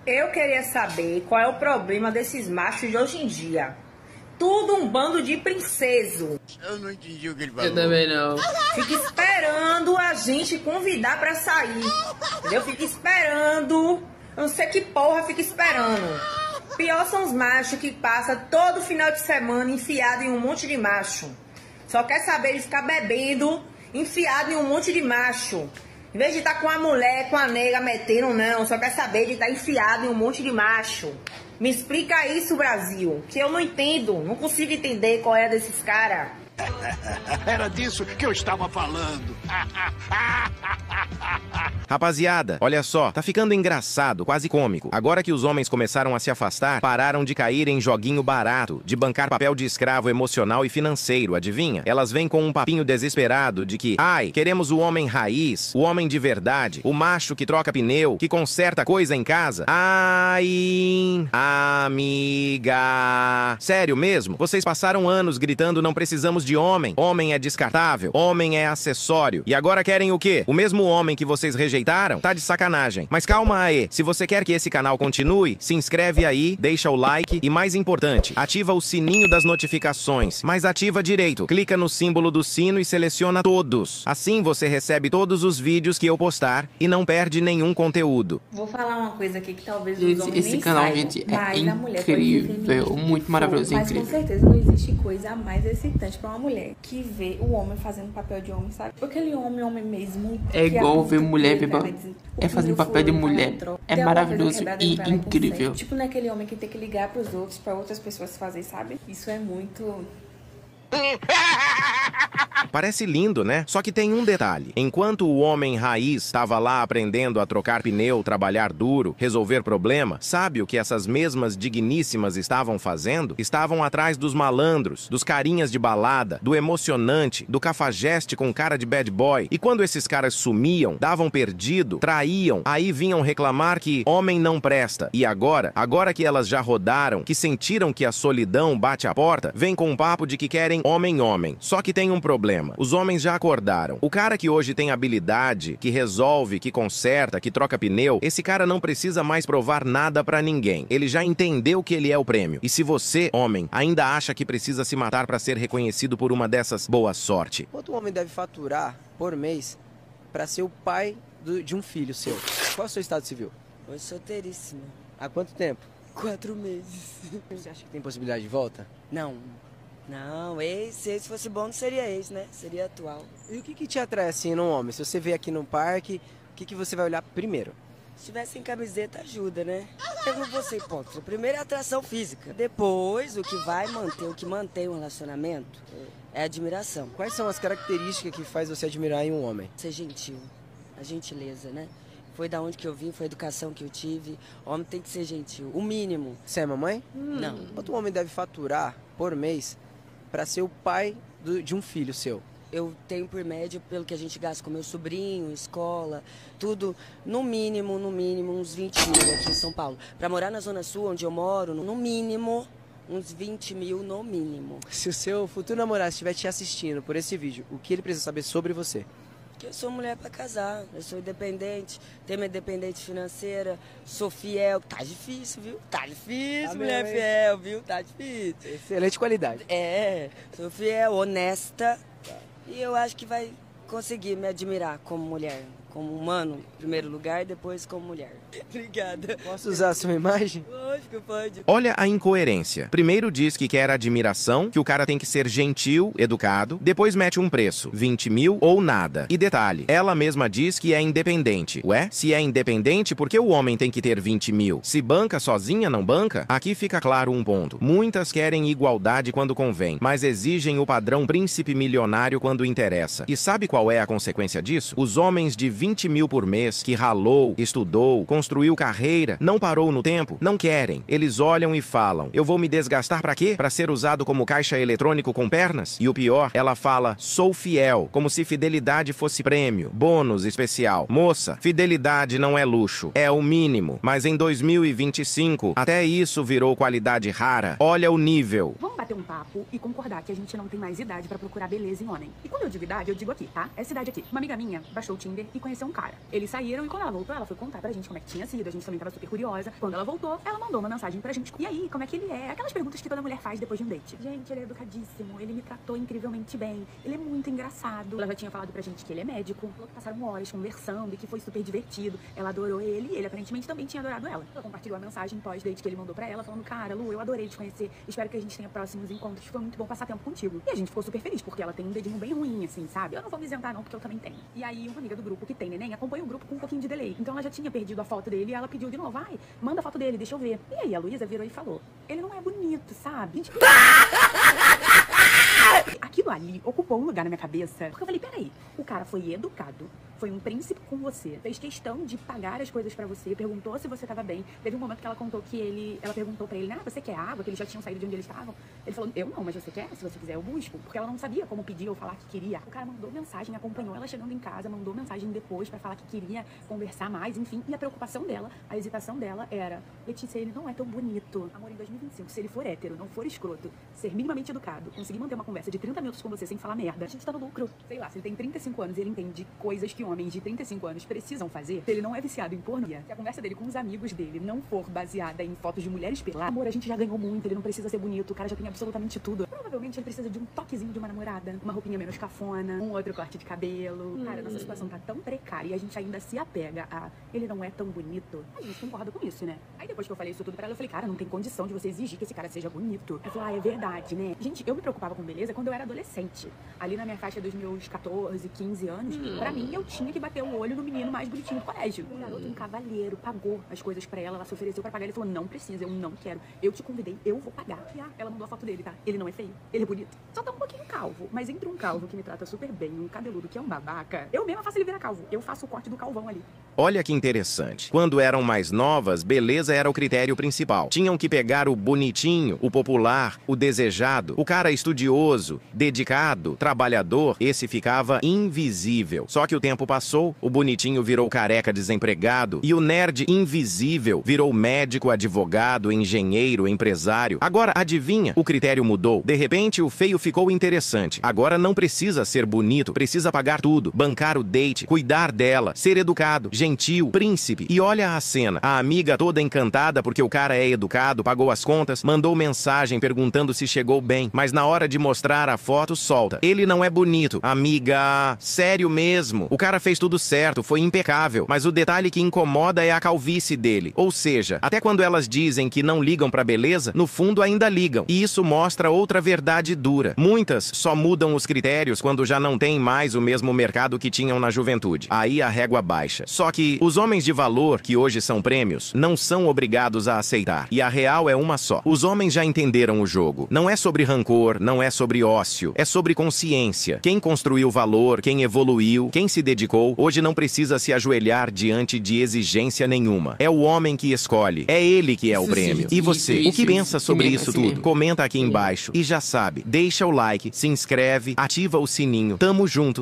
Eu queria saber qual é o problema desses machos de hoje em dia. Tudo um bando de princeso. Eu não entendi o que ele falou. Eu também não. Fica esperando a gente convidar pra sair. Entendeu? Fica esperando. Eu não sei que porra fica esperando. Pior são os machos que passam todo final de semana enfiado em um monte de macho. Só quer saber de ficar bebendo enfiado em um monte de macho. Em vez de estar com a mulher, com a nega metendo, não. Só quer saber de estar enfiado em um monte de macho. Me explica isso, Brasil. Que eu não entendo. Não consigo entender qual é desses caras. Era disso que eu estava falando. Rapaziada, olha só, tá ficando engraçado, quase cômico. Agora que os homens começaram a se afastar, pararam de cair em joguinho barato, de bancar papel de escravo emocional e financeiro, adivinha? Elas vêm com um papinho desesperado de que, ai, queremos o homem raiz, o homem de verdade, o macho que troca pneu, que conserta coisa em casa. Ai, amiga. Sério mesmo? Vocês passaram anos gritando não precisamos de homem. Homem é descartável, homem é acessório. E agora querem o quê? O mesmo homem que vocês rejeitaram? Tá de sacanagem. Mas calma aí, se você quer que esse canal continue, se inscreve aí, deixa o like e, mais importante, ativa o sininho das notificações. Mas ativa direito, clica no símbolo do sino e seleciona todos. Assim você recebe todos os vídeos que eu postar e não perde nenhum conteúdo. Vou falar uma coisa aqui que talvez os Gente, homens esse nem canal, saibam, gente, é mas a mulher pode ser incrível, feminista, muito maravilhoso, mas incrível. com certeza não existe coisa mais excitante pra uma mulher que ver o homem fazendo papel de homem, sabe? Aquele homem mesmo. É igual ver mulher é fazendo papel de mulher. É maravilhoso e incrível. Tipo, não é aquele homem que tem que ligar pros outros, pra outras pessoas fazer, sabe? Isso é muito... Parece lindo, né? Só que tem um detalhe. Enquanto o homem raiz estava lá aprendendo a trocar pneu, trabalhar duro, resolver problema, sabe o que essas mesmas digníssimas estavam fazendo? Estavam atrás dos malandros, dos carinhas de balada, do emocionante, do cafajeste com cara de bad boy. E quando esses caras sumiam, davam perdido, traíam, aí vinham reclamar que homem não presta. E agora que elas já rodaram, que sentiram que a solidão bate à porta, vem com um papo de que querem homem. Só que tem um problema. Os homens já acordaram. O cara que hoje tem habilidade, que resolve, que conserta, que troca pneu, esse cara não precisa mais provar nada pra ninguém. Ele já entendeu que ele é o prêmio. E se você, homem, ainda acha que precisa se matar pra ser reconhecido por uma dessas, boa sorte. Quanto um homem deve faturar por mês pra ser o pai de um filho seu? Qual é o seu estado civil? Eu sou solteiríssima. Há quanto tempo? 4 meses. Você acha que tem possibilidade de volta? Não, se fosse bom não seria ex, né? Seria atual. E o que te atrai assim num homem? Se você vê aqui no parque, o que você vai olhar primeiro? Se tiver sem camiseta, ajuda, né? Eu não vou ser hipócrita. Primeiro é a atração física. Depois, o que mantém um relacionamento é a admiração. Quais são as características que faz você admirar em um homem? Ser gentil, a gentileza, né? Foi da onde que eu vim, foi a educação que eu tive. O homem tem que ser gentil, o mínimo. Você é mamãe? Não. Quanto um homem deve faturar por mês para ser o pai de um filho seu? Eu tenho por média, pelo que a gente gasta com meu sobrinho, escola, tudo, no mínimo, uns 20 mil aqui em São Paulo. Para morar na Zona Sul, onde eu moro, no mínimo, uns 20 mil no mínimo. Se o seu futuro namorado estiver te assistindo por esse vídeo, o que ele precisa saber sobre você? Que eu sou mulher para casar, eu sou independente, tenho minha independência financeira, sou fiel. Tá difícil, viu? Tá difícil, mulher fiel, viu? Tá difícil. Excelente qualidade. É, sou fiel, honesta. E eu acho que vai conseguir me admirar como mulher, como humano, em primeiro lugar, e depois como mulher. Obrigada. Posso usar a sua imagem? Lógico, pode. Olha a incoerência. Primeiro diz que quer admiração, que o cara tem que ser gentil, educado, depois mete um preço, 20 mil ou nada. E detalhe, ela mesma diz que é independente. Ué? Se é independente, por que o homem tem que ter 20 mil? Se banca sozinha, não banca? Aqui fica claro um ponto. Muitas querem igualdade quando convém, mas exigem o padrão príncipe milionário quando interessa. E sabe qual é a consequência disso? Os homens de 20 mil por mês, que ralou, estudou, construiu carreira, não parou no tempo, não querem. Eles olham e falam, eu vou me desgastar pra quê? Pra ser usado como caixa eletrônico com pernas? E o pior, ela fala, sou fiel, como se fidelidade fosse prêmio, bônus especial. Moça, fidelidade não é luxo, é o mínimo. Mas em 2025, até isso virou qualidade rara. Olha o nível. Vamos bater um papo e concordar que a gente não tem mais idade pra procurar beleza em homem. E quando eu digo idade, eu digo aqui, tá? Essa idade aqui. Uma amiga minha baixou o Tinder e conheceu conhecer um cara. Eles saíram e quando ela voltou, ela foi contar pra gente como é que tinha sido. A gente também tava super curiosa. Quando ela voltou, ela mandou uma mensagem pra gente. E aí, como é que ele é? Aquelas perguntas que toda mulher faz depois de um date. Gente, ele é educadíssimo, ele me tratou incrivelmente bem, ele é muito engraçado. Ela já tinha falado pra gente que ele é médico, falou que passaram horas conversando e que foi super divertido. Ela adorou ele aparentemente também tinha adorado ela. Ela compartilhou a mensagem pós-date que ele mandou pra ela, falando: cara, Lu, eu adorei te conhecer, espero que a gente tenha próximos encontros, foi muito bom passar tempo contigo. E a gente ficou super feliz, porque ela tem um dedinho bem ruim, assim, sabe? Eu não vou me isentar não, porque eu também tenho. E aí, uma amiga do grupo que tem neném acompanha o grupo com um pouquinho de delay. Então ela já tinha perdido a foto dele e ela pediu de novo: vai, manda a foto dele, deixa eu ver. E aí a Luísa virou e falou: ele não é bonito, sabe? Gente, aquilo ali ocupou um lugar na minha cabeça, porque eu falei: peraí, o cara foi educado, foi um príncipe com você, fez questão de pagar as coisas pra você, perguntou se você tava bem. Teve um momento que ela contou que ela perguntou pra ele: você quer água? Que eles já tinham saído de onde eles estavam. Ele falou: eu não, mas você quer? Se você quiser eu busco. Porque ela não sabia como pedir ou falar que queria. O cara mandou mensagem, acompanhou ela chegando em casa, mandou mensagem depois pra falar que queria conversar mais, enfim. E a preocupação dela, a hesitação dela era: Letícia, ele não é tão bonito. Amor, em 2025, se ele for hétero, não for escroto, ser minimamente educado, conseguir manter uma conversa de 30 minutos com você sem falar merda, a gente tá no lucro. Sei lá, se ele tem 35 anos e ele entende coisas que homens de 35 anos precisam fazer, se ele não é viciado em porno, se a conversa dele com os amigos dele não for baseada em fotos de mulheres peladas, amor, a gente já ganhou muito, ele não precisa ser bonito, o cara já tem absolutamente tudo. Provavelmente ele precisa de um toquezinho de uma namorada, uma roupinha menos cafona, um outro corte de cabelo. Cara, nossa situação tá tão precária e a gente ainda se apega a ele não é tão bonito. A gente concorda com isso, né? Aí depois que eu falei isso tudo pra ela, eu falei: cara, não tem condição de você exigir que esse cara seja bonito. Ela falou: é verdade, né? Gente, eu me preocupava com beleza quando eu era adolescente. Ali na minha faixa dos meus 14, 15 anos, pra mim, eu tinha que bater o olho no menino mais bonitinho do colégio. O garoto, um cavalheiro, pagou as coisas pra ela se ofereceu pra pagar. Ele falou: não precisa, eu não quero. Eu te convidei, eu vou pagar. E ela mandou a foto dele, tá? Ele não é feio, ele é bonito. Só tá um pouquinho calvo, mas entre um calvo que me trata super bem e um cabeludo que é um babaca, eu mesma faço ele virar calvo. Eu faço o corte do calvão ali. Olha que interessante. Quando eram mais novas, beleza era o critério principal. Tinham que pegar o bonitinho, o popular, o desejado, o cara estudioso, dedicado, trabalhador. Esse ficava invisível. Só que o tempo passou, o bonitinho virou careca desempregado e o nerd invisível virou médico, advogado, engenheiro, empresário. Agora, adivinha? O critério mudou. De repente, o feio ficou interessante. Agora não precisa ser bonito, precisa pagar tudo, bancar o date, cuidar dela, ser educado, gentil, príncipe. E olha a cena. A amiga toda encantada porque o cara é educado, pagou as contas, mandou mensagem perguntando se chegou bem, mas na hora de mostrar a foto, solta: ele não é bonito. Amiga, sério mesmo. O cara fez tudo certo, foi impecável, mas o detalhe que incomoda é a calvície dele. Ou seja, até quando elas dizem que não ligam pra beleza, no fundo ainda ligam. E isso mostra outra verdade dura. Muitas só mudam os critérios quando já não tem mais o mesmo mercado que tinham na juventude. Aí a régua baixa. Só que os homens de valor, que hoje são prêmios, não são obrigados a aceitar. E a real é uma só. Os homens já entenderam o jogo. Não é sobre rancor, não é sobre ócio, é sobre consciência. Quem construiu valor, quem evoluiu, quem se dedicou, hoje não precisa se ajoelhar diante de exigência nenhuma. É o homem que escolhe. É ele que é o prêmio. E você, o que pensa sobre isso tudo? Comenta aqui embaixo. E já sabe, deixa o like, se inscreve, ativa o sininho. Tamo junto.